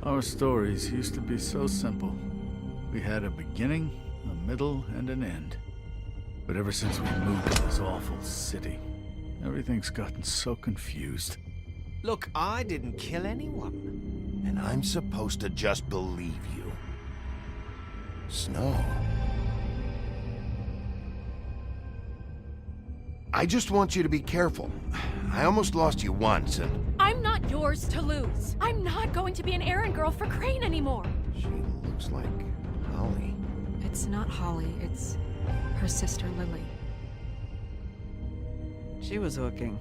Our stories used to be so simple. We had a beginning, a middle, and an end. But ever since we moved to this awful city, everything's gotten so confused. Look, I didn't kill anyone. And I'm supposed to just believe you. Snow. I just want you to be careful. I almost lost you once, and... I'm not yours to lose. I'm not going to be an errand girl for Crane anymore. She looks like Holly. It's not Holly, it's her sister Lily. She was hooking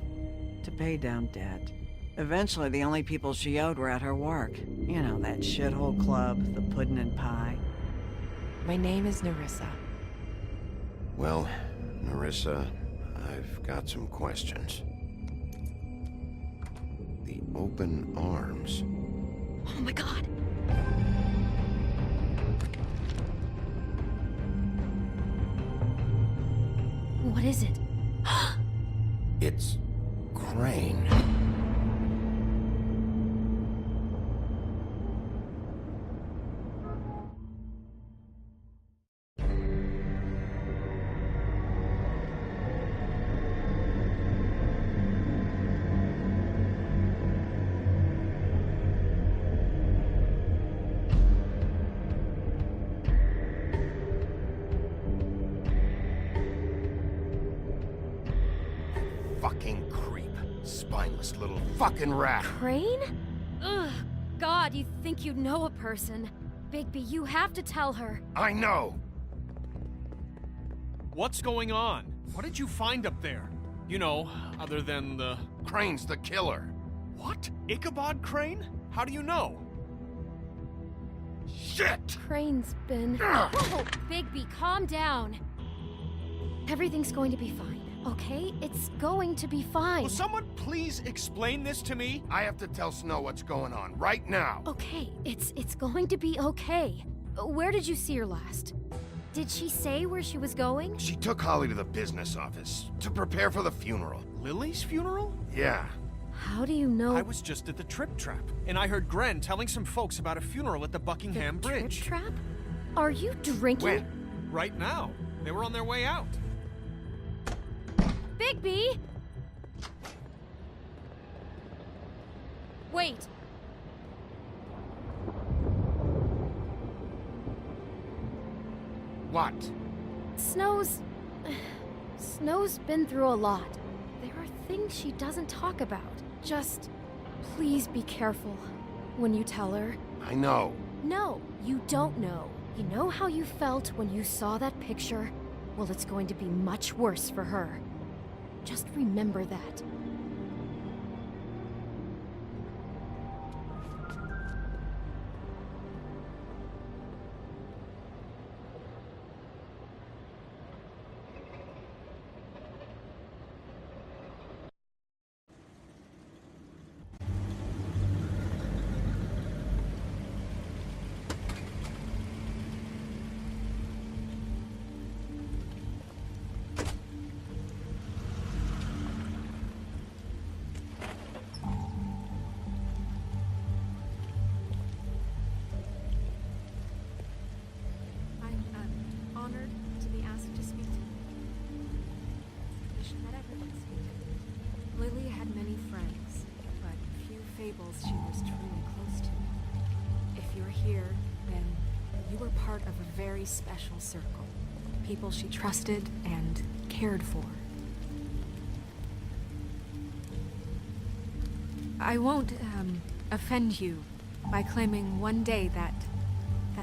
to pay down debt. Eventually, the only people she owed were at her work. You know, that shithole club, the pudding and pie. My name is Nerissa. Well, Nerissa, I've got some questions. The open arms. Oh my god. What is it? It's Crane. Fucking creep. Spineless little fucking rat. Crane? Ugh, God, you think you know a person. Bigby, you have to tell her. I know. What's going on? What did you find up there? You know, other than the... Crane's the killer. What? Ichabod Crane? How do you know? Shit! Crane's been... Whoa, Bigby, calm down. Everything's going to be fine, okay? It's going to be fine. Will someone please explain this to me? I have to tell Snow what's going on right now. Okay, it's going to be okay. Where did you see her last? Did she say where she was going? She took Holly to the business office to prepare for the funeral. Lily's funeral? Yeah. How do you know? I was just at the Trip Trap, and I heard Gren telling some folks about a funeral at the Buckingham the Bridge. Trip trap? Are you drinking? When? Right now. They were on their way out. Bigby! Wait. What? Snow's been through a lot. There are things she doesn't talk about. Just please be careful when you tell her. I know. No, you don't know. You know how you felt when you saw that picture? Well, it's going to be much worse for her. Just remember that. Honored to be asked to speak to you. It's a tradition that everyone speaks. Lily had many friends, but few fables she was truly close to. If you're here, then you were part of a very special circle. People she trusted and cared for. I won't, offend you by claiming one day that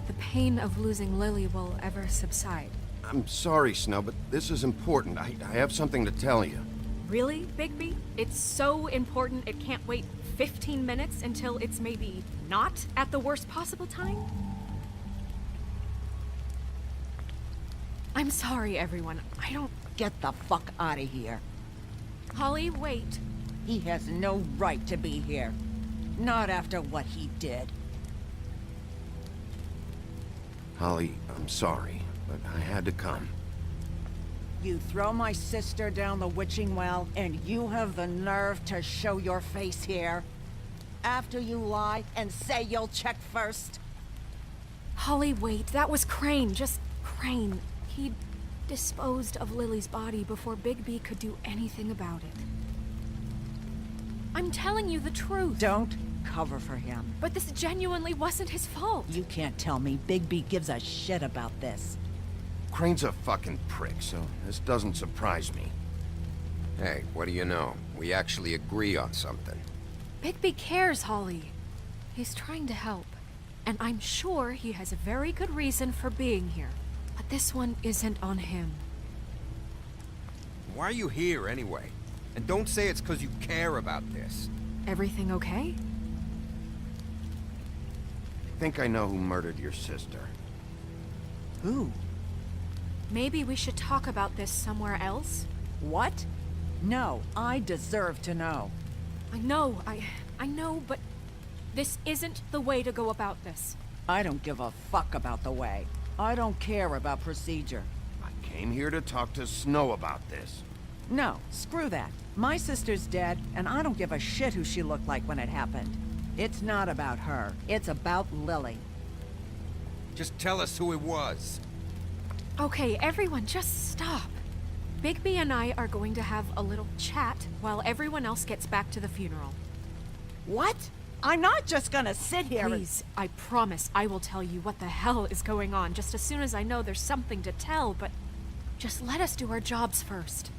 the pain of losing Lily will ever subside. I'm sorry, Snow, but this is important. I have something to tell you. Really, Bigby? It's so important it can't wait 15 minutes until it's maybe not at the worst possible time? I'm sorry, everyone. I don't... Get the fuck out of here. Holly, wait. He has no right to be here. Not after what he did. Holly, I'm sorry, but I had to come. You throw my sister down the witching well, and you have the nerve to show your face here? after you lie and say you'll check first? Holly, wait. That was Crane. Just Crane. He disposed of Lily's body before Bigby could do anything about it. I'm telling you the truth. Don't cover for him. But this genuinely wasn't his fault. You can't tell me Bigby gives a shit about this. Crane's a fucking prick, so this doesn't surprise me. Hey, what do you know? We actually agree on something. Bigby cares, Holly. He's trying to help. And I'm sure he has a very good reason for being here. But this one isn't on him. Why are you here anyway? And don't say it's because you care about this. Everything okay? I think I know who murdered your sister. Who? Maybe we should talk about this somewhere else? What? No, I deserve to know. I know, but this isn't the way to go about this. I don't give a fuck about the way. I don't care about procedure. I came here to talk to Snow about this. No, screw that. My sister's dead, and I don't give a shit who she looked like when it happened. It's not about her. It's about Lily. Just tell us who it was. Okay, everyone, just stop. Bigby and I are going to have a little chat while everyone else gets back to the funeral. What? I'm not just gonna sit here and... Please, I promise I will tell you what the hell is going on just as soon as I know there's something to tell, but just let us do our jobs first.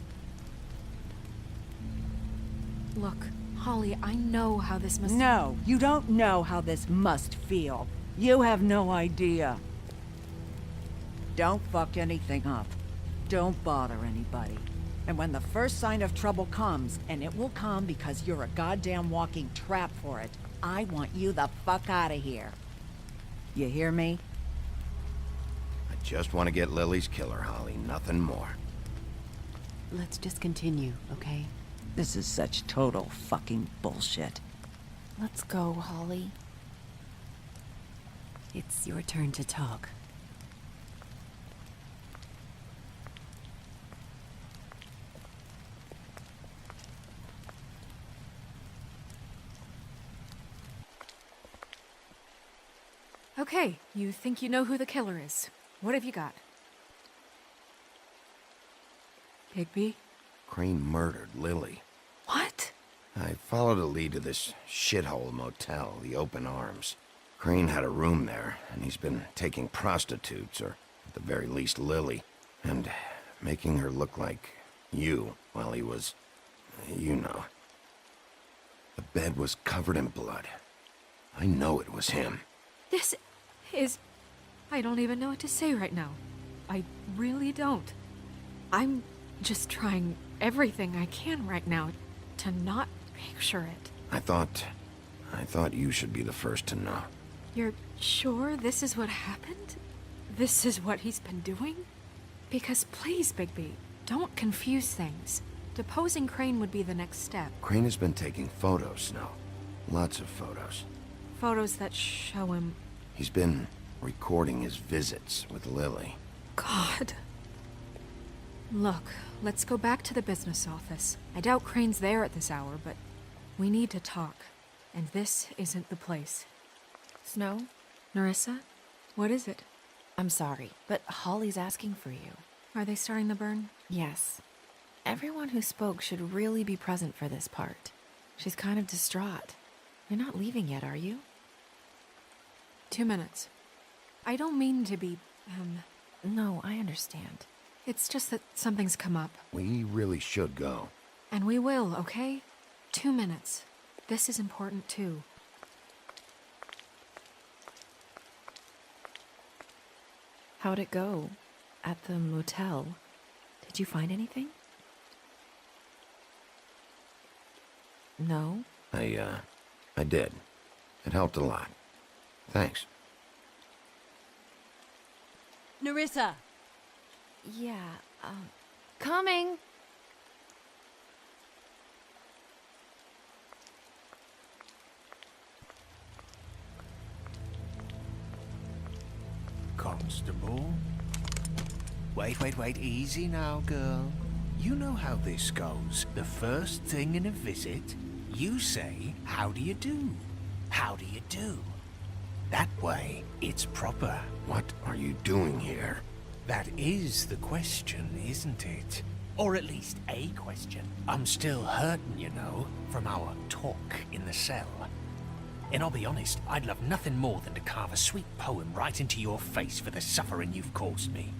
Look, Holly, I know how this must... No, you don't know how this must feel. You have no idea. Don't fuck anything up. Don't bother anybody. And when the first sign of trouble comes, and it will come because you're a goddamn walking trap for it, I want you the fuck out of here. You hear me? I just want to get Lily's killer, Holly, nothing more. Let's just continue, okay? This is such total fucking bullshit. Let's go, Holly. It's your turn to talk. Okay, you think you know who the killer is. What have you got? Bigby? Crane murdered Lily. What? I followed a lead to this shithole motel, the Open Arms. Crane had a room there, and he's been taking prostitutes, or at the very least Lily, and making her look like you while he was, you know. The bed was covered in blood. I know it was him. This is... I don't even know what to say right now. I really don't. I'm just trying everything I can right now to not picture it. I thought you should be the first to know. You're sure this is what happened? This is what he's been doing? Because please, Bigby, don't confuse things. Deposing Crane would be the next step. Crane has been taking photos, Snow. Lots of photos. Photos that show him... He's been recording his visits with Lily. God. Look, let's go back to the business office. I doubt Crane's there at this hour, but we need to talk. And this isn't the place. Snow? Nerissa? What is it? I'm sorry, but Holly's asking for you. Are they starting the burn? Yes. Everyone who spoke should really be present for this part. She's kind of distraught. You're not leaving yet, are you? 2 minutes. I don't mean to be, No, I understand. It's just that something's come up. We really should go. And we will, okay? 2 minutes. This is important too. How'd it go? At the motel? Did you find anything? No? I did. It helped a lot. Thanks. Nerissa! Yeah, coming! Constable? Wait, easy now, girl. You know how this goes. The first thing in a visit, you say, "How do you do?" how do you do? That way, it's proper. What are you doing here? That is the question, isn't it? Or at least a question. I'm still hurting, you know, from our talk in the cell. And I'll be honest, I'd love nothing more than to carve a sweet poem right into your face for the suffering you've caused me.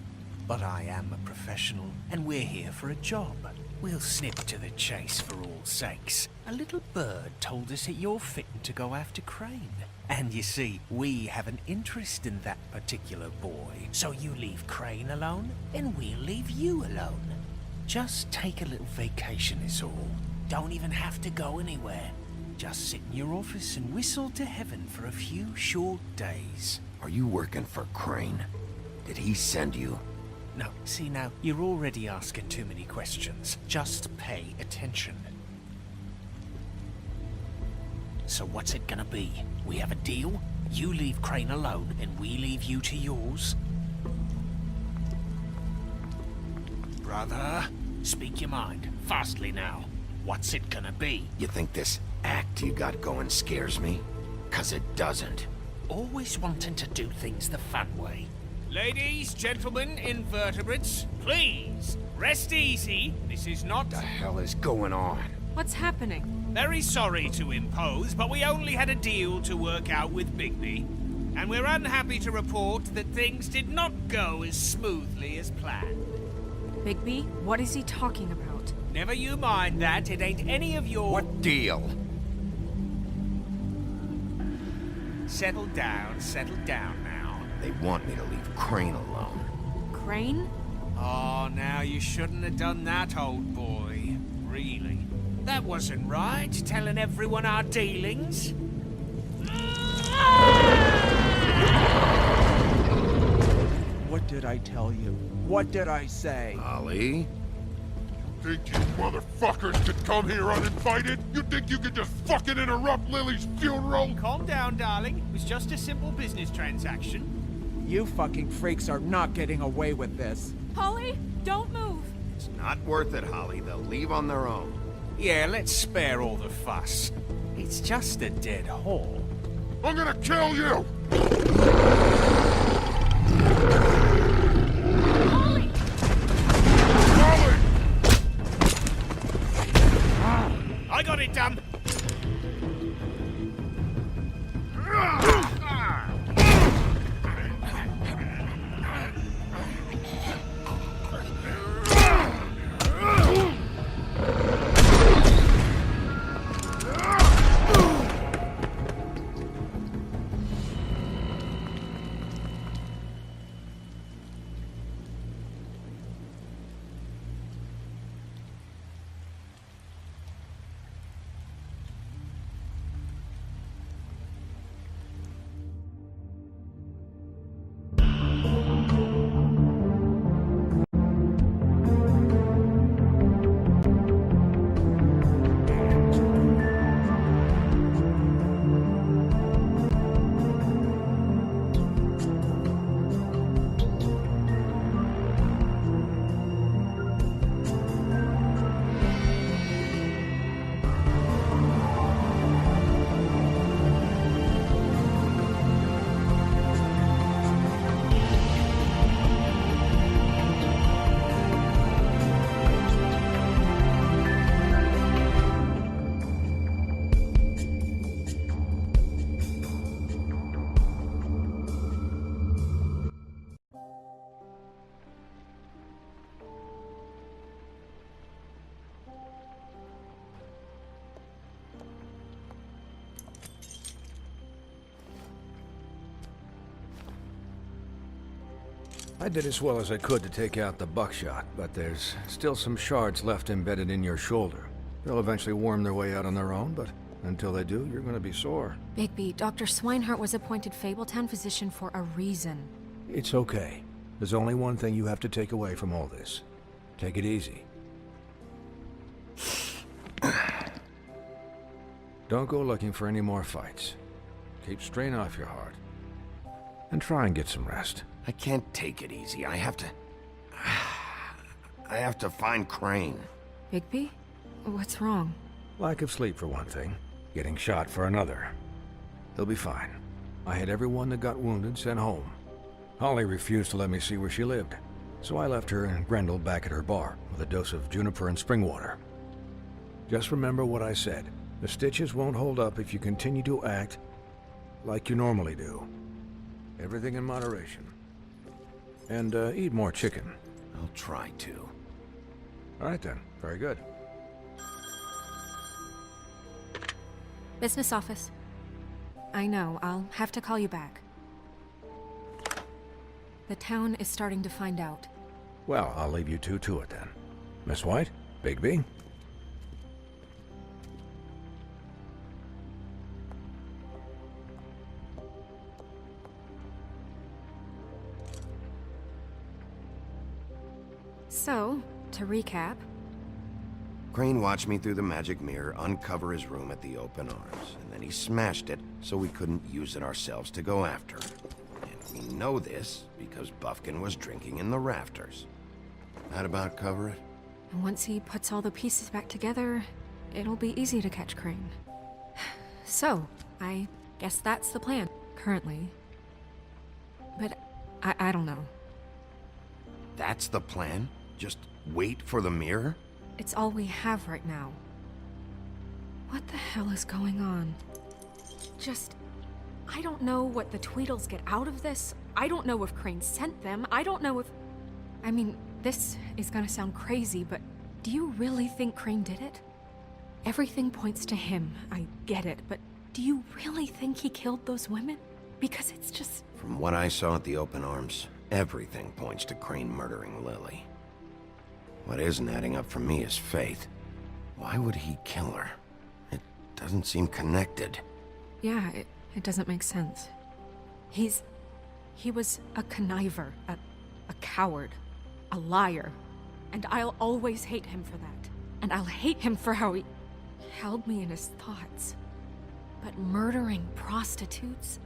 But I am a professional, and we're here for a job. We'll snip to the chase for all sakes. A little bird told us that you're fitting to go after Crane. And you see, we have an interest in that particular boy. So you leave Crane alone, and we'll leave you alone. Just take a little vacation is all. Don't even have to go anywhere. Just sit in your office and whistle to heaven for a few short days. Are you working for Crane? Did he send you? No, see now, you're already asking too many questions. Just pay attention. So what's it gonna be? We have a deal? You leave Crane alone, and we leave you to yours? Brother, speak your mind. Fastly now. What's it gonna be? You think this act you got going scares me? 'Cause it doesn't. Always wanting to do things the fun way. Ladies, gentlemen, invertebrates, please, rest easy. This is not... What the hell is going on? What's happening? Very sorry to impose, but we only had a deal to work out with Bigby. And we're unhappy to report that things did not go as smoothly as planned. Bigby, what is he talking about? Never you mind that, it ain't any of your... What deal? Settle down now. They want me to leave Crane alone. Crane? Oh, now you shouldn't have done that, old boy. Really. That wasn't right, telling everyone our dealings. What did I tell you? What did I say? Holly? Think you motherfuckers could come here uninvited? You think you could just fucking interrupt Lily's funeral? Calm down, darling. It was just a simple business transaction. You fucking freaks are not getting away with this. Holly, don't move! It's not worth it, Holly. They'll leave on their own. Yeah, let's spare all the fuss. It's just a dead hole. I'm gonna kill you! Holly! Holly! I got it done. I did as well as I could to take out the buckshot, but there's still some shards left embedded in your shoulder. They'll eventually worm their way out on their own, but until they do, you're gonna be sore. Bigby, Dr. Swinehart was appointed Fabletown physician for a reason. It's okay. There's only one thing you have to take away from all this. Take it easy. Don't go looking for any more fights. Keep strain off your heart. And try and get some rest. I can't take it easy. I have to find Crane. Bigby? What's wrong? Lack of sleep for one thing. Getting shot for another. He'll be fine. I had everyone that got wounded sent home. Holly refused to let me see where she lived, so I left her and Grendel back at her bar with a dose of juniper and spring water. Just remember what I said. The stitches won't hold up if you continue to act like you normally do. Everything in moderation. And eat more chicken. I'll try to. All right then. Very good. Business office. I know, I'll have to call you back. The town is starting to find out. Well, I'll leave you two to it then. Miss White? Bigby? So, to recap, Crane watched me through the magic mirror uncover his room at the open arms, and then he smashed it so we couldn't use it ourselves to go after him. And we know this because Buffkin was drinking in the rafters. That about cover it? and once he puts all the pieces back together, it'll be easy to catch Crane. So, I guess that's the plan, currently. But I don't know. That's the plan? Just wait for the mirror? It's all we have right now. What the hell is going on? I don't know what the Tweedles get out of this. I don't know if Crane sent them. I don't know if... I mean, this is gonna sound crazy, but do you really think Crane did it? Everything points to him, I get it, but do you really think he killed those women? Because it's just... From what I saw at the open arms, everything points to Crane murdering Lily. What isn't adding up for me is Faith. Why would he kill her? It doesn't seem connected. Yeah, it doesn't make sense. He was a conniver, a coward, a liar. And I'll always hate him for that. And I'll hate him for how he held me in his thoughts. But murdering prostitutes?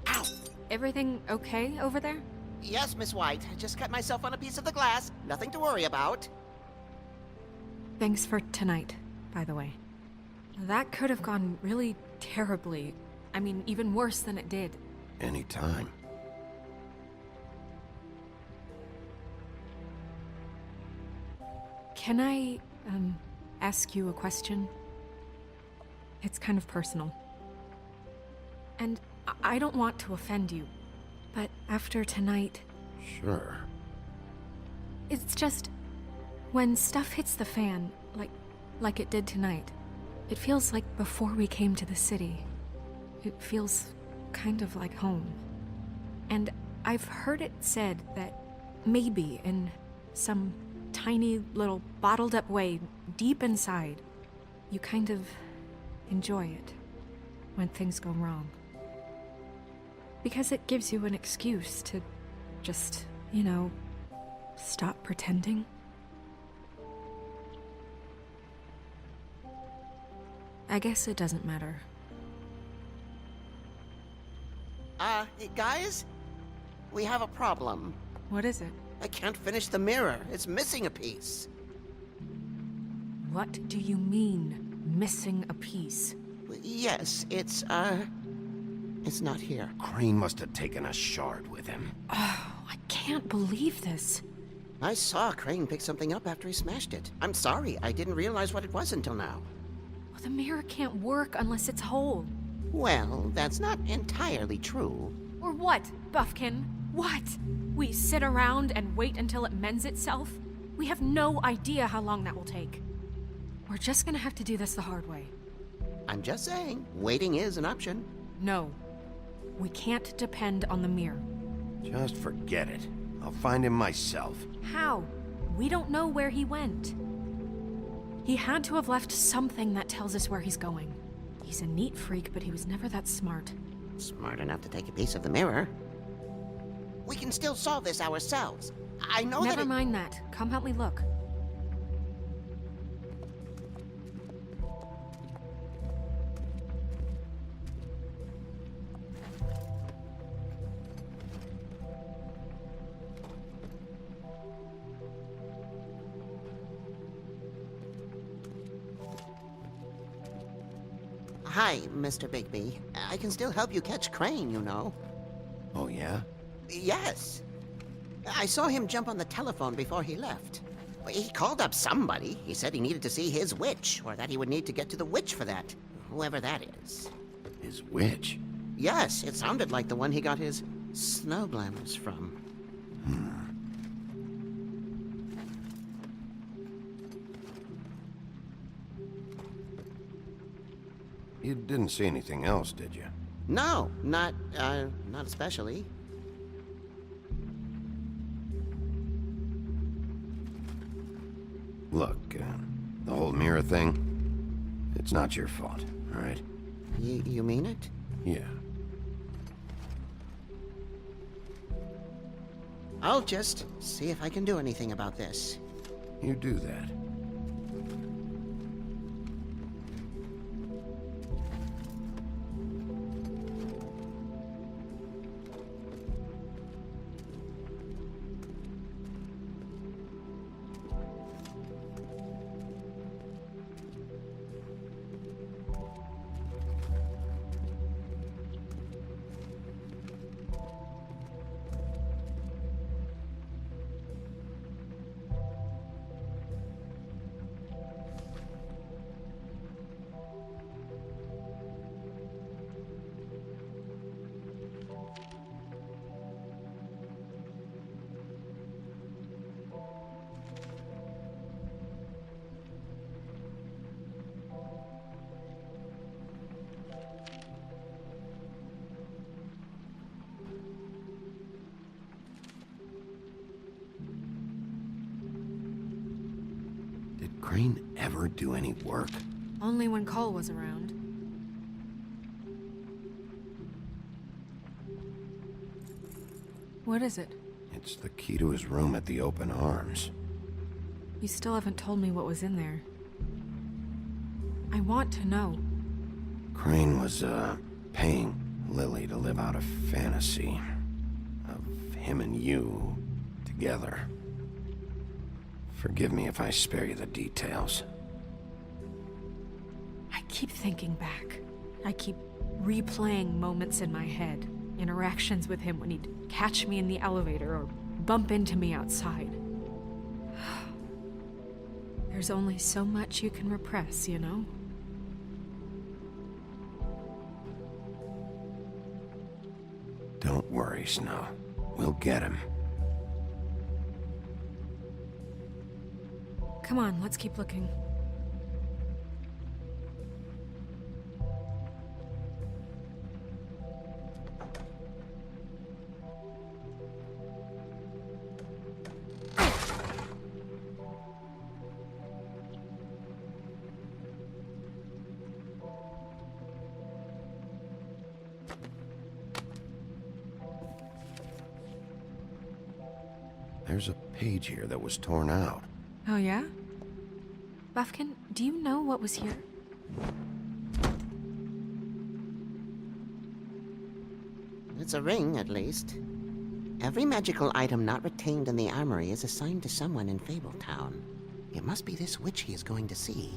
Ow! Everything okay over there? Yes, Miss White. I just cut myself on a piece of the glass. Nothing to worry about. Thanks for tonight, by the way. That could have gone really terribly. I mean, even worse than it did. Anytime. Can I, ask you a question? It's kind of personal. And I don't want to offend you, but after tonight... Sure. It's just... when stuff hits the fan, like it did tonight, it feels like before we came to the city. It feels kind of like home. And I've heard it said that maybe in some tiny little bottled up way deep inside, you kind of enjoy it when things go wrong. Because it gives you an excuse to just, stop pretending. I guess it doesn't matter. Guys? We have a problem. What is it? I can't finish the mirror. It's missing a piece. What do you mean, missing a piece? Yes, it's not here. Crane must have taken a shard with him. Oh, I can't believe this. I saw Crane pick something up after he smashed it. I'm sorry, I didn't realize what it was until now. Well, the mirror can't work unless it's whole. Well, that's not entirely true. Or what, Buffkin? What? We sit around and wait until it mends itself? We have no idea how long that will take. We're just gonna have to do this the hard way. I'm just saying, waiting is an option. No. We can't depend on the mirror. Just forget it. I'll find him myself. How? We don't know where he went. He had to have left something that tells us where he's going. He's a neat freak, but he was never that smart. Smart enough to take a piece of the mirror. We can still solve this ourselves. I know Never mind that. Come help me look. Hi, Mr. Bigby. I can still help you catch Crane, you know. Oh, yeah? Yes. I saw him jump on the telephone before he left. He called up somebody. He said he needed to see his witch, or that he would need to get to the witch for that. Whoever that is. His witch? Yes, it sounded like the one he got his snow glamours from. You didn't see anything else, did you? No, not especially. Look, the whole mirror thing, it's not your fault, all right? You mean it? Yeah. I'll just see if I can do anything about this. You do that. Did Crane ever do any work? Only when Cole was around. What is it? It's the key to his room at the Open Arms. You still haven't told me what was in there. I want to know. Crane was, paying Lily to live out a fantasy of him and you together. Forgive me if I spare you the details. I keep thinking back. I keep replaying moments in my head. Interactions with him when he'd catch me in the elevator or bump into me outside. There's only so much you can repress, you know? Don't worry, Snow. We'll get him. Come on, let's keep looking. There's a page here that was torn out. Oh, yeah? Buffkin, do you know what was here? It's a ring, at least. Every magical item not retained in the armory is assigned to someone in Fabletown. It must be this witch he is going to see.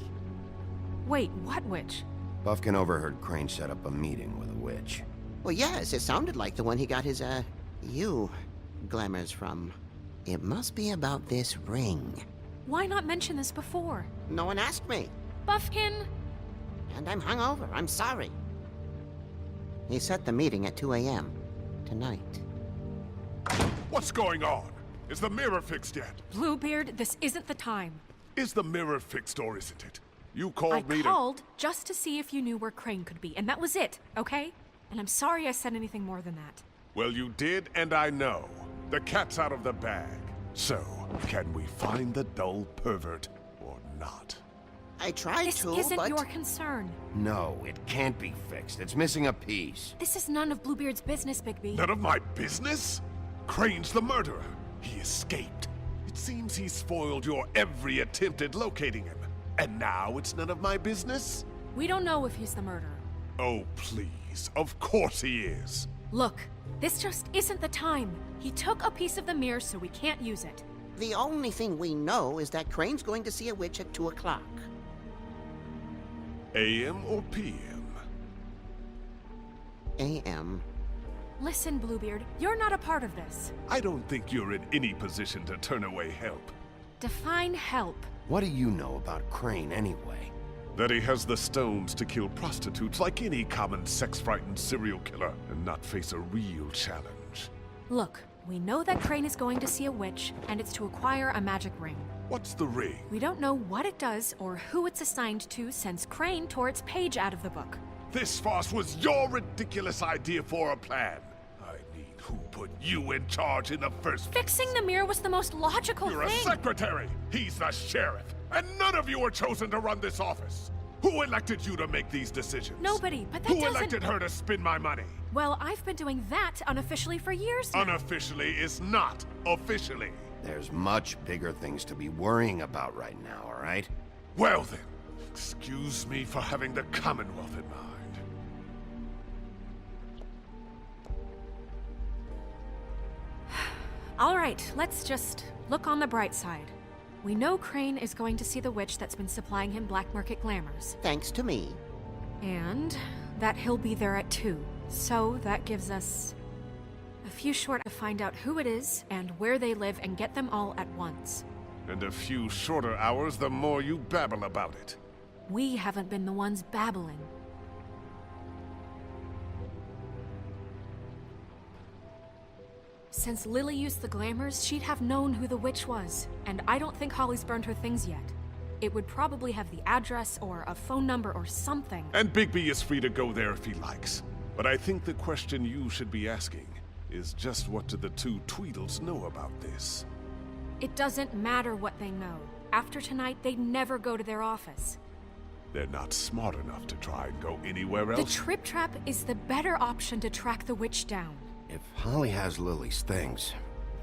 Wait, what witch? Buffkin overheard Crane set up a meeting with a witch. Well, yes, it sounded like the one he got his, glamours from. It must be about this ring. Why not mention this before? No one asked me. Buffkin! And I'm hungover. I'm sorry. He set the meeting at 2 a.m. tonight. What's going on? Is the mirror fixed yet? Bluebeard, this isn't the time. Is the mirror fixed or isn't it? You called me I called just to see if you knew where Crane could be, and that was it, okay? And I'm sorry I said anything more than that. Well, you did, and I know. The cat's out of the bag. So, can we find the dull pervert or not? I tried This to, isn't but... your concern. No, it can't be fixed. It's missing a piece. This is none of Bluebeard's business, Bigby. None of my business? Crane's the murderer. He escaped. It seems he spoiled your every attempt at locating him. And now it's none of my business? We don't know if he's the murderer. Oh, please. Of course he is. Look, this just isn't the time. He took a piece of the mirror, so we can't use it. The only thing we know is that Crane's going to see a witch at 2 o'clock. AM or PM? a.m. Listen, Bluebeard, you're not a part of this. I don't think you're in any position to turn away help. Define help. What do you know about Crane anyway? That he has the stones to kill prostitutes like any common sex-frightened serial killer and not face a real challenge. Look, we know that Crane is going to see a witch, and it's to acquire a magic ring. What's the ring? We don't know what it does or who it's assigned to since Crane tore its page out of the book. This farce was your ridiculous idea for a plan. I mean, who put you in charge in the first place? Fixing the mirror was the most logical You're thing. a secretary! He's the sheriff! And none of you were chosen to run this office! Who elected you to make these decisions? Nobody, but that Who doesn't... elected her to spend my money? Well, I've been doing that unofficially for years now. Unofficially is not officially. There's much bigger things to be worrying about right now, all right? Well then, excuse me for having the Commonwealth in mind. All right, let's just look on the bright side. We know Crane is going to see the witch that's been supplying him black market glamours. Thanks to me. And that he'll be there at 2. So that gives us a few short to find out who it is and where they live and get them all at once. And a few shorter hours the more you babble about it. We haven't been the ones babbling. Since Lily used the glamours, she'd have known who the witch was, and I don't think Holly's burned her things yet. It would probably have the address or a phone number or something. And Bigby is free to go there if he likes. But I think the question you should be asking is just what do the two Tweedles know about this? It doesn't matter what they know. After tonight, they'd never go to their office. They're not smart enough to try and go anywhere The else. Trip Trap is the better option to track the witch down. If Holly has Lily's things,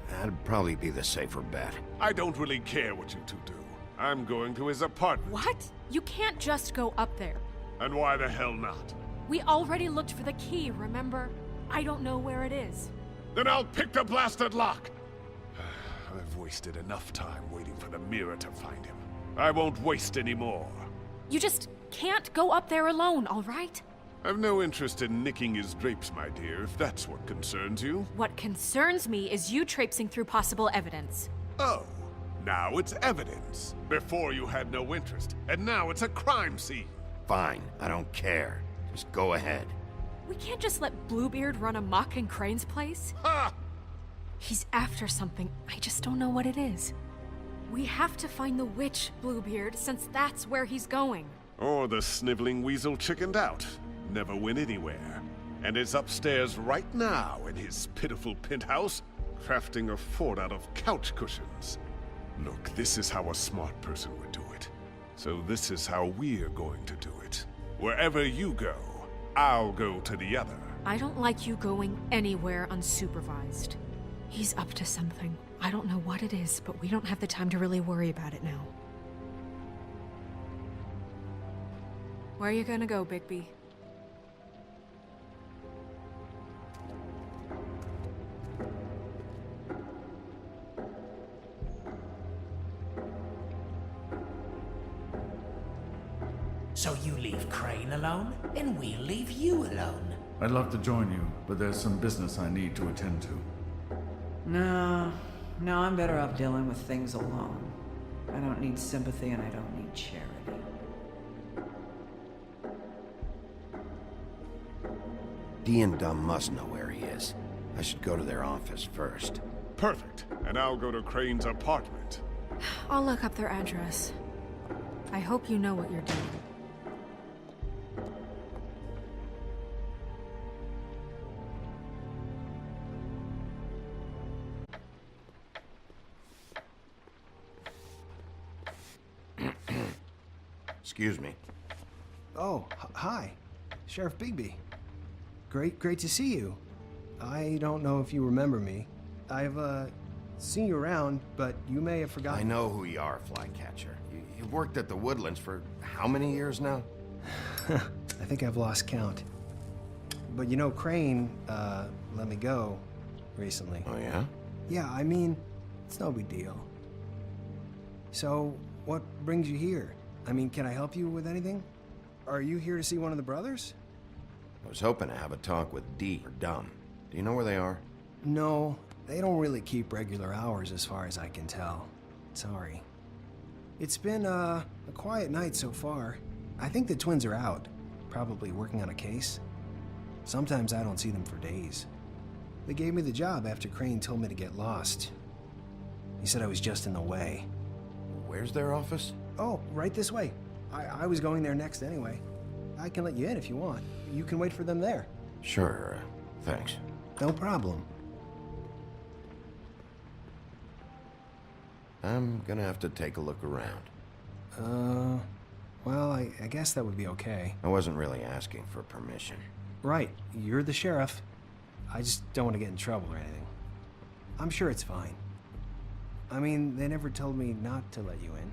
that'd probably be the safer bet. I don't really care what you two do. I'm going to his apartment. What? You can't just go up there. And why the hell not? We already looked for the key, remember? I don't know where it is. Then I'll pick the blasted lock! I've wasted enough time waiting for the mirror to find him. I won't waste any more. You just can't go up there alone, all right? I've no interest in nicking his drapes, my dear, if that's what concerns you. What concerns me is you traipsing through possible evidence. Oh, now it's evidence. Before you had no interest, and now it's a crime scene. Fine, I don't care. Just go ahead. We can't just let Bluebeard run amok in Crane's place. Ha! He's after something. I just don't know what it is. We have to find the witch, Bluebeard, since that's where he's going. Or the sniveling weasel chickened out. Never went anywhere. And is upstairs right now in his pitiful penthouse, crafting a fort out of couch cushions. Look, this is how a smart person would do it. So this is how we're going to do it. Wherever you go, I'll go to the other. I don't like you going anywhere unsupervised. He's up to something. I don't know what it is, but we don't have the time to really worry about it now. Where are you gonna go, Bigby? So you leave Crane alone, and we'll leave you alone. I'd love to join you, but there's some business I need to attend to. No, I'm better off dealing with things alone. I don't need sympathy and I don't need charity. Dee and Dumb must know where he is. I should go to their office first. Perfect. And I'll go to Crane's apartment. I'll look up their address. I hope you know what you're doing. Excuse me. Oh, hi. Sheriff Bigby. Great to see you. I don't know if you remember me. I've, seen you around, but you may have forgotten. I know who you are, Flycatcher. You've worked at the Woodlands for how many years now? I think I've lost count. But you know, Crane, let me go recently. Oh, yeah? Yeah, I mean, it's no big deal. So, what brings you here? I mean, can I help you with anything? Are you here to see one of the brothers? I was hoping to have a talk with D or Dumb. Do you know where they are? No, they don't really keep regular hours as far as I can tell. Sorry. It's been, a quiet night so far. I think the twins are out, probably working on a case. Sometimes I don't see them for days. They gave me the job after Crane told me to get lost. He said I was just in the way. Where's their office? Oh, right this way. I was going there next anyway. I can let you in if you want. You can wait for them there. Sure, thanks. No problem. I'm gonna have to take a look around. Well, I guess that would be okay. I wasn't really asking for permission. Right, you're the sheriff. I just don't want to get in trouble or anything. I'm sure it's fine. I mean, they never told me not to let you in.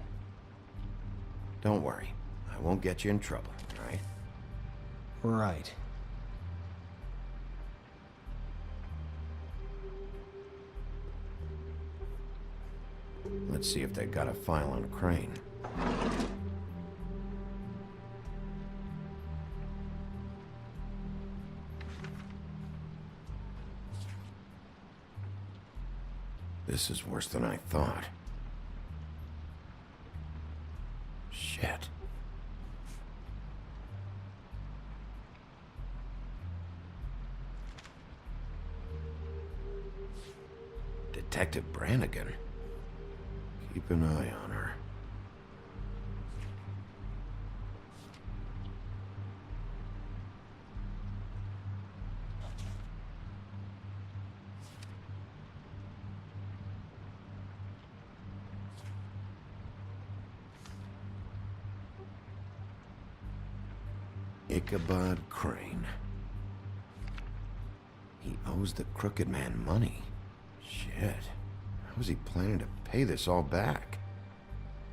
Don't worry. I won't get you in trouble, all right? Right. Let's see if they got a file on Crane. This is worse than I thought. Shit. Detective Brannigan. Keep an eye on her. Ichabod Crane. He owes the crooked man money. Shit. How was he planning to pay this all back?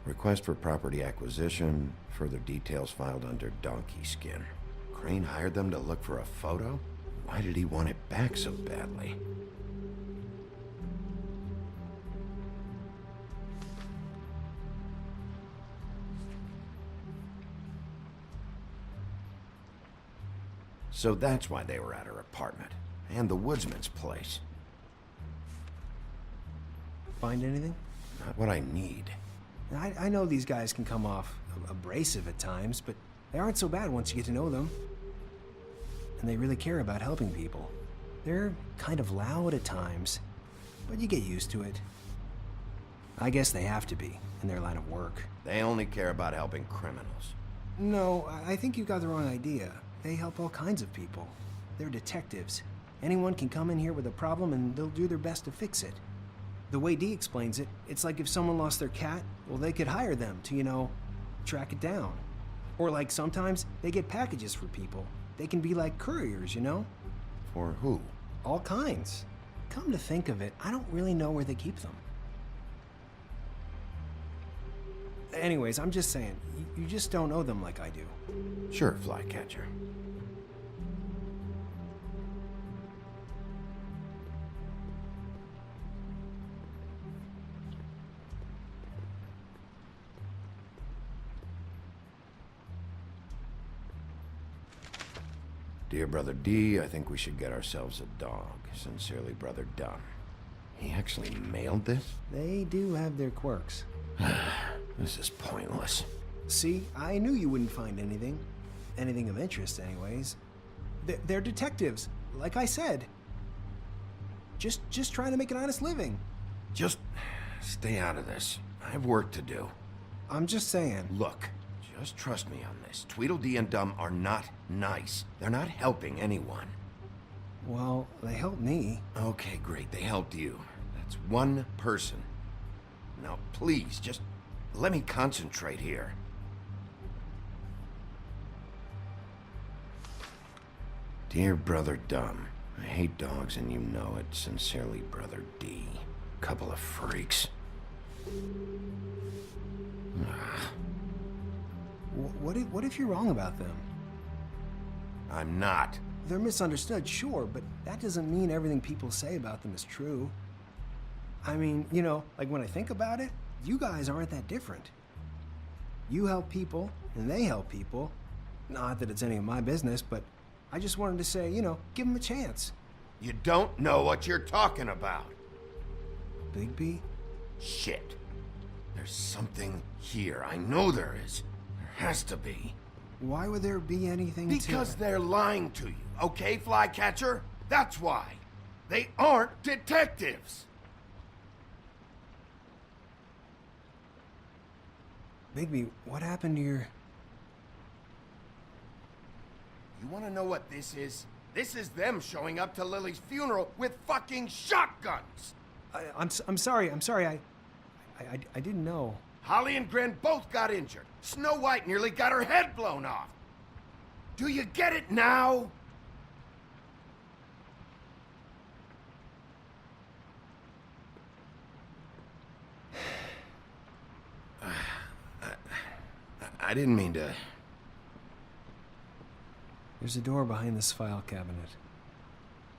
Request for property acquisition. Further details filed under donkey skin. Crane hired them to look for a photo? Why did he want it back so badly? So that's why they were at her apartment. And the woodsman's place. Find anything? Not what I need. I know these guys can come off abrasive at times, but they aren't so bad once you get to know them. And they really care about helping people. They're kind of loud at times, but you get used to it. I guess they have to be, in their line of work. They only care about helping criminals. No, I think you got the wrong idea. They help all kinds of people. They're detectives. Anyone can come in here with a problem and they'll do their best to fix it. The way Dee explains it, it's like if someone lost their cat, well, they could hire them to, you know, track it down. Or like sometimes they get packages for people. They can be like couriers, you know? For who? All kinds. Come to think of it, I don't really know where they keep them. Anyways, I'm just saying, you just don't know them like I do. Sure, Flycatcher. Dear Brother D, I think we should get ourselves a dog. Sincerely, Brother Dunn. He actually mailed this? They do have their quirks. This is pointless. See, I knew you wouldn't find anything. Anything of interest, anyways. They're detectives, like I said. Just trying to make an honest living. Just stay out of this. I have work to do. I'm just saying. Look, just trust me on this. Tweedledee and Dumb are not nice. They're not helping anyone. Well, they helped me. Okay, great. They helped you. That's one person. Now, please, just let me concentrate here. Dear Brother Dumb, I hate dogs and you know it. Sincerely, Brother D. Couple of freaks. What if you're wrong about them? I'm not. They're misunderstood, sure, but that doesn't mean everything people say about them is true. I mean, you know, like when I think about it, you guys aren't that different. You help people, and they help people. Not that it's any of my business, but I just wanted to say, you know, give him a chance. You don't know what you're talking about. Bigby? Shit. There's something here. I know there is. There has to be. Why would there be anything Because they're lying to you, okay, Flycatcher? That's why. They aren't detectives. Bigby, what happened to your... You want to know what this is? This is them showing up to Lily's funeral with fucking shotguns! I'm sorry. I didn't know. Holly and Gren both got injured. Snow White nearly got her head blown off. Do you get it now? I didn't mean to... There's a door behind this file cabinet.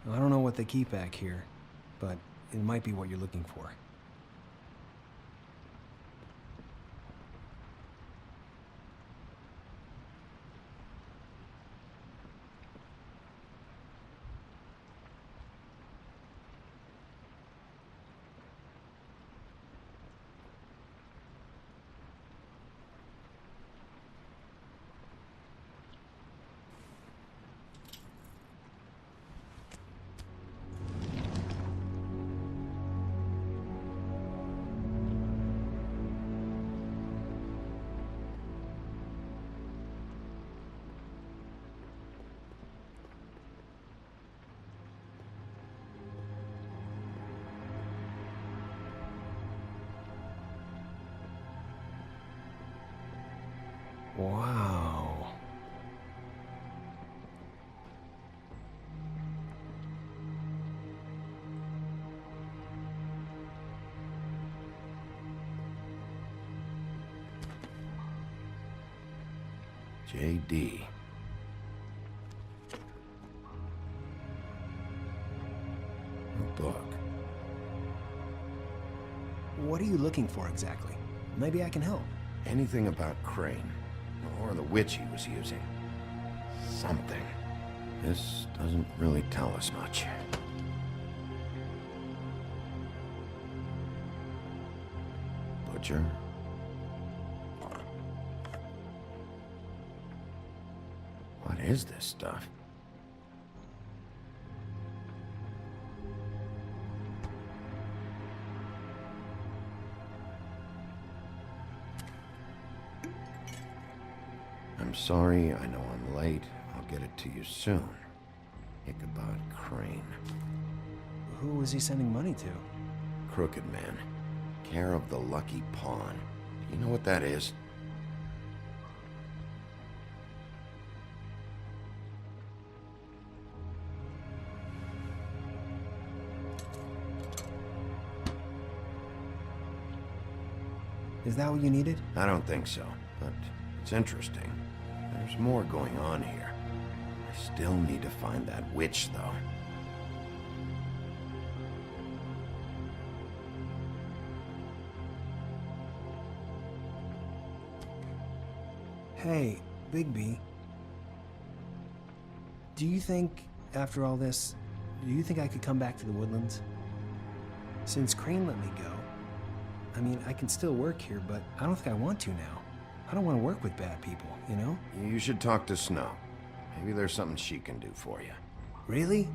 I don't know what they keep back here, but it might be what you're looking for. Wow. J.D. A book. What are you looking for exactly? Maybe I can help. Anything about Crane, or the witch he was using. Something. This doesn't really tell us much. Butcher? What is this stuff? I'm sorry, I know I'm late. I'll get it to you soon. Ichabod Crane. Who was he sending money to? Crooked Man. Care of the Lucky Pawn. Do you know what that is? Is that what you needed? I don't think so, but it's interesting. There's more going on here. I still need to find that witch, though. Hey, Bigby. Do you think, after all this, do you think I could come back to the Woodlands? Since Crane let me go, I mean, I can still work here, but I don't think I want to now. I don't want to work with bad people, you know? You should talk to Snow. Maybe there's something she can do for you. Really?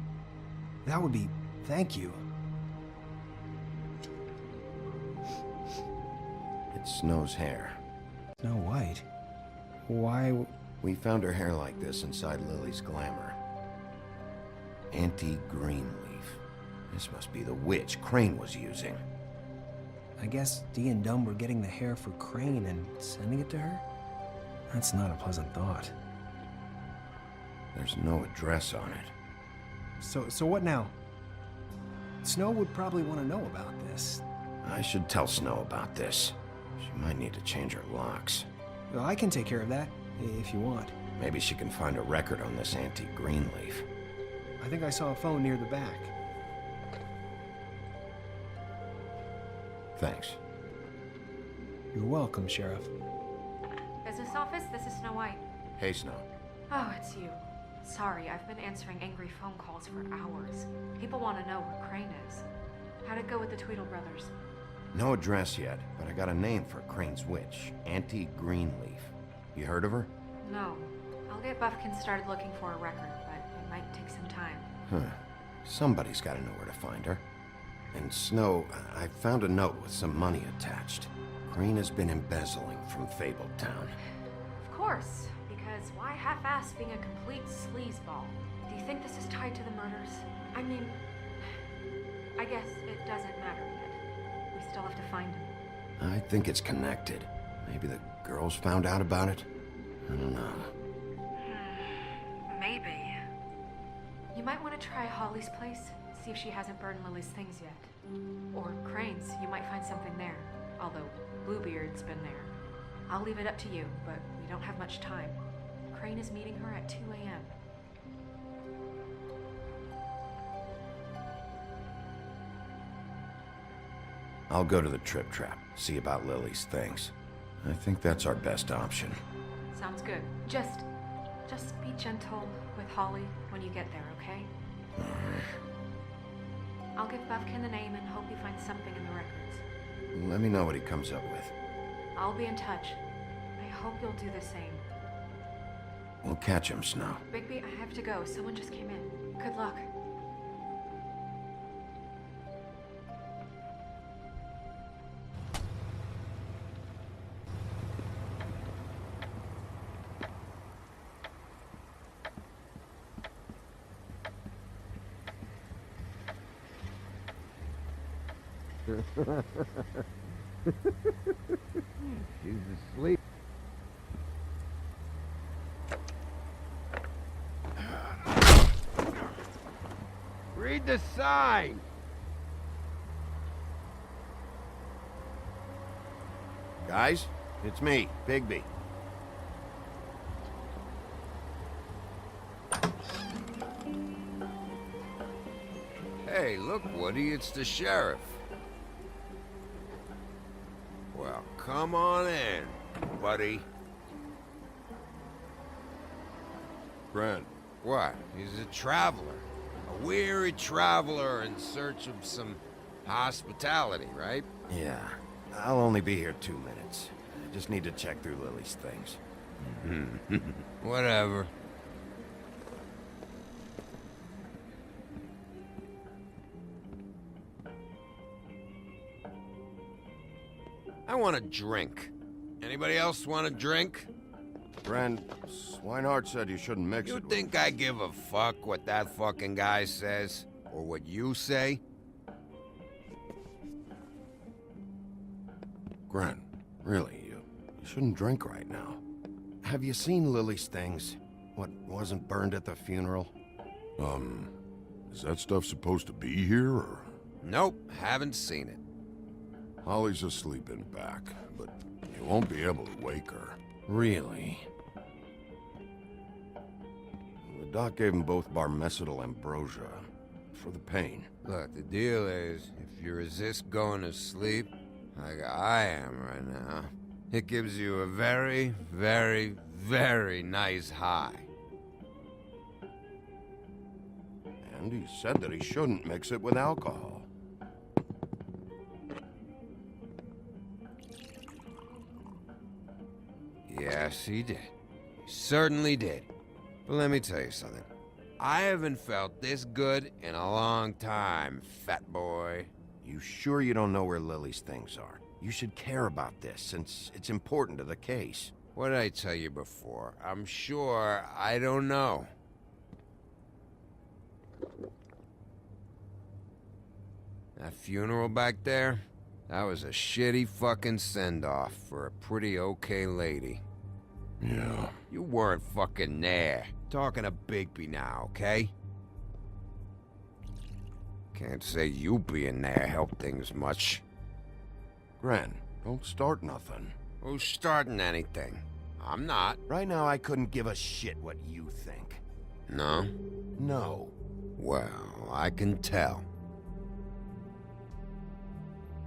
That would be... thank you. It's Snow's hair. Snow White? Why... We found her hair like this inside Lily's glamour. Anti-Greenleaf. This must be the witch Crane was using. I guess Dee and Dumb were getting the hair for Crane and sending it to her? That's not a pleasant thought. There's no address on it. So what now? Snow would probably want to know about this. I should tell Snow about this. She might need to change her locks. Well, I can take care of that, if you want. Maybe she can find a record on this anti-Greenleaf. I think I saw a phone near the back. Thanks. You're welcome, Sheriff. Business office, this is Snow White. Hey, Snow. Oh, it's you. Sorry, I've been answering angry phone calls for hours. People want to know where Crane is. How'd it go with the Tweedle brothers? No address yet, but I got a name for Crane's witch. Auntie Greenleaf. You heard of her? No. I'll get Buffkin started looking for a record, but it might take some time. Huh. Somebody's got to know where to find her. And Snow, I found a note with some money attached. Crane has been embezzling from Fabled Town. Of course, because why half-ass being a complete sleazeball? Do you think this is tied to the murders? I mean, I guess it doesn't matter yet. We still have to find him. I think it's connected. Maybe the girls found out about it? I don't know. Maybe. You might want to try Holly's place, see if she hasn't burned Lily's things yet. Or Crane's, you might find something there. Although Bluebeard's been there. I'll leave it up to you, but we don't have much time. Crane is meeting her at 2 a.m. I'll go to the Trip Trap, see about Lily's things. I think that's our best option. Sounds good. Just be gentle with Holly when you get there, okay? I'll give Buffkin the name and hope he finds something in the records. Let me know what he comes up with. I'll be in touch. I hope you'll do the same. We'll catch him, Snow. Bigby, I have to go. Someone just came in. Good luck. She's asleep. Read the sign! Guys, it's me, Bigby. Hey, look, Woody, it's the sheriff. Well, come on in, buddy. Grant. What? He's a traveler. A weary traveler in search of some hospitality, right? Yeah, I'll only be here 2 minutes. I just need to check through Lily's things. Whatever. I want a drink. Anybody else want a drink? Friend, Swinehart said you shouldn't mix You it. think I give a fuck what that fucking guy says? Or what you say? Grant, really, you shouldn't drink right now. Have you seen Lily's things? What wasn't burned at the funeral? Is that stuff supposed to be here, or? Nope, haven't seen it. Holly's asleep in back, but you won't be able to wake her. Really? The doc gave them both barmecidal ambrosia for the pain. Look, the deal is, if you resist going to sleep, like I am right now, it gives you a very, very, very nice high. And he said that he shouldn't mix it with alcohol. Yes, he did. He certainly did. But let me tell you something. I haven't felt this good in a long time, fat boy. You sure you don't know where Lily's things are? You should care about this, since it's important to the case. What did I tell you before? I'm sure I don't know. That funeral back there? That was a shitty fucking send-off for a pretty okay lady. Yeah. You weren't fucking there. Talking to Bigby now, okay? Can't say you being there helped things much. Gren, don't start nothing. Who's starting anything? I'm not. Right now, I couldn't give a shit what you think. No? No. Well, I can tell.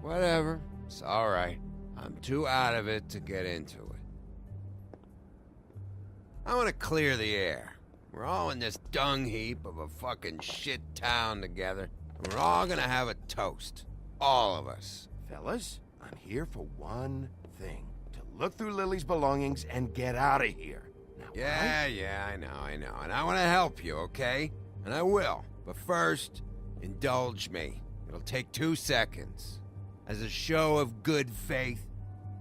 Whatever. It's alright. I'm too out of it to get into it. I want to clear the air. We're all in this dung heap of a fucking shit town together. And we're all gonna have a toast. All of us. Fellas, I'm here for one thing. To look through Lily's belongings and get out of here. Now, Yeah, I know. And I want to help you, okay? And I will. But first, indulge me. It'll take 2 seconds. As a show of good faith.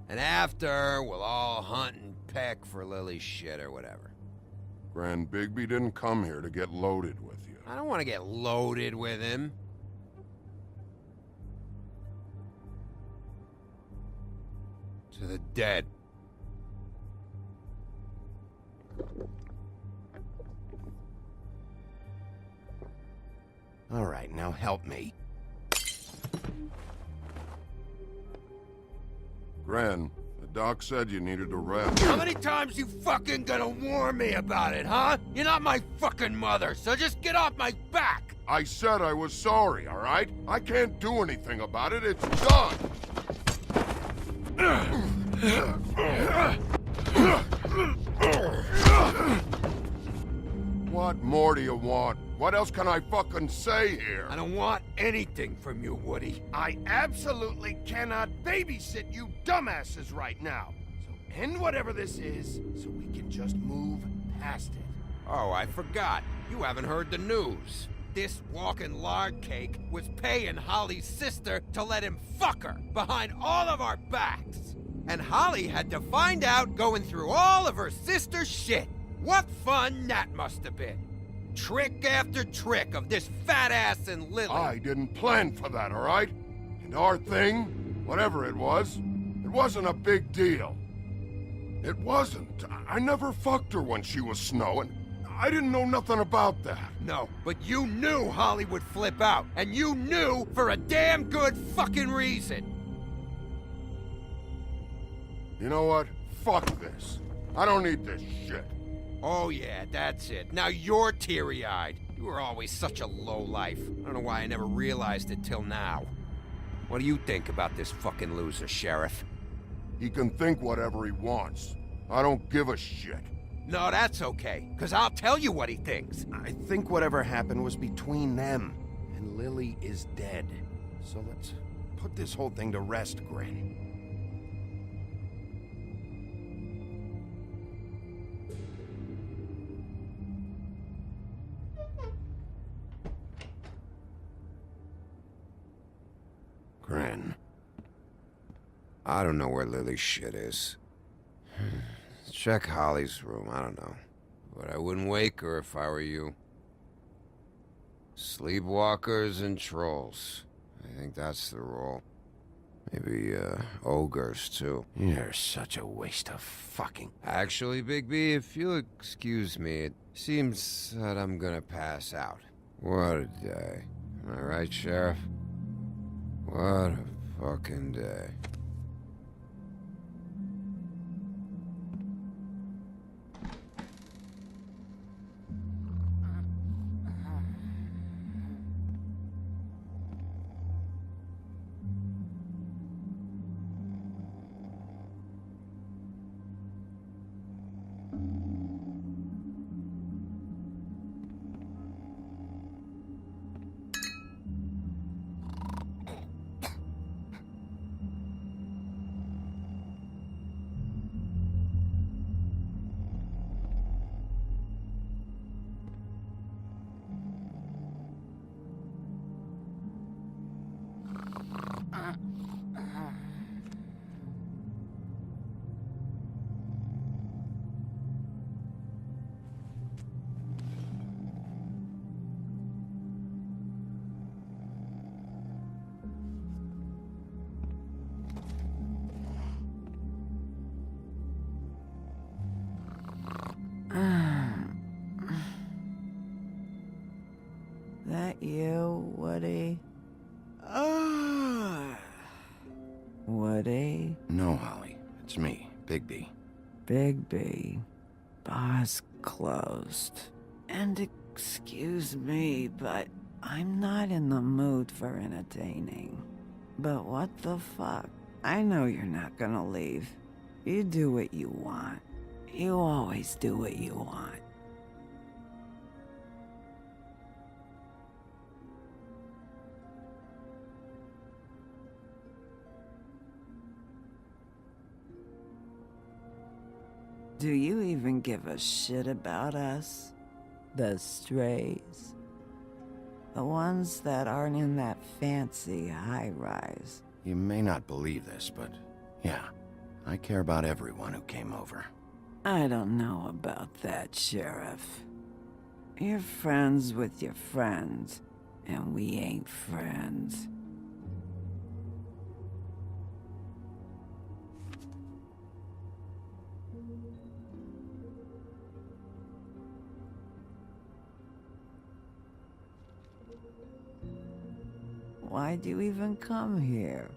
And after, we'll all hunt and peck for Lily's shit or whatever. Grand Bigby didn't come here to get loaded with you. I don't want to get loaded with him. To the dead. All right, now help me. Gran, the doc said you needed a rest. How many times you fucking gonna warn me about it, huh? You're not my fucking mother, so just get off my back! I said I was sorry, all right? I can't do anything about it. It's done. What more do you want? What else can I fucking say here? I don't want anything from you, Woody. I absolutely cannot babysit you dumbasses right now. So end whatever this is, so we can just move past it. Oh, I forgot. You haven't heard the news. This walking lard cake was paying Holly's sister to let him fuck her behind all of our backs. And Holly had to find out going through all of her sister's shit. What fun that must have been. Trick after trick of this fat ass and Lily. I didn't plan for that, all right? And our thing, whatever it wasn't a big deal. It wasn't. I never fucked her when she was snowing. I didn't know nothing about that. No, but you knew Holly would flip out. And you knew for a damn good fucking reason. You know what? Fuck this. I don't need this shit. Oh yeah, that's it. Now you're teary-eyed. You were always such a lowlife. I don't know why I never realized it till now. What do you think about this fucking loser, Sheriff? He can think whatever he wants. I don't give a shit. No, that's okay, because I'll tell you what he thinks. I think whatever happened was between them, and Lily is dead. So let's put this whole thing to rest, Grin. Grin. I don't know where Lily's shit is. Check Holly's room, I don't know. But I wouldn't wake her if I were you. Sleepwalkers and trolls. I think that's the rule. Maybe, ogres, too. You're such a waste of fucking... Actually, Bigby, if you'll excuse me, it seems that I'm gonna pass out. What a day. Am I right, Sheriff? What a fucking day. That you, Woody? Woody? No, Holly. It's me, Bigby. Bigby. Bar's closed. And excuse me, but I'm not in the mood for entertaining. But what the fuck? I know you're not gonna leave. You do what you want. You always do what you want. Do you even give a shit about us? The strays? The ones that aren't in that fancy high-rise. You may not believe this, but yeah, I care about everyone who came over. I don't know about that, Sheriff. You're friends with your friends, and we ain't friends. Why'd you even come here?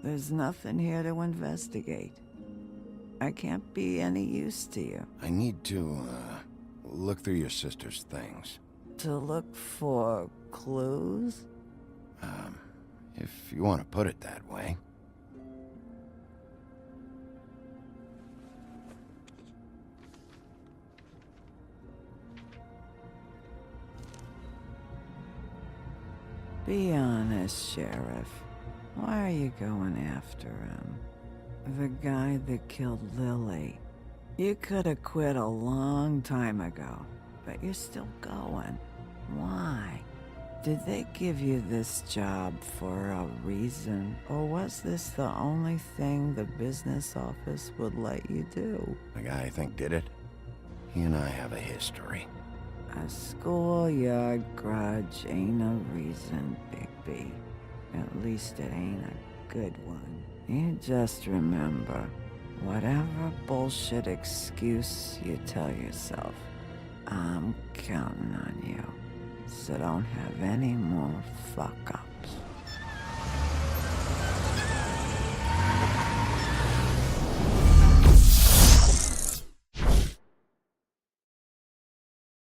There's nothing here to investigate. I can't be any use to you. I need to, look through your sister's things. To look for clues? If you want to put it that way. Be honest, Sheriff. Why are you going after him? The guy that killed Lily. You could have quit a long time ago, but you're still going. Why? Did they give you this job for a reason, or was this the only thing the business office would let you do? The guy I think did it, he and I have a history. A schoolyard grudge ain't a reason, Bigby. At least it ain't a good one. You just remember, whatever bullshit excuse you tell yourself, I'm counting on you. So don't have any more fuck-ups.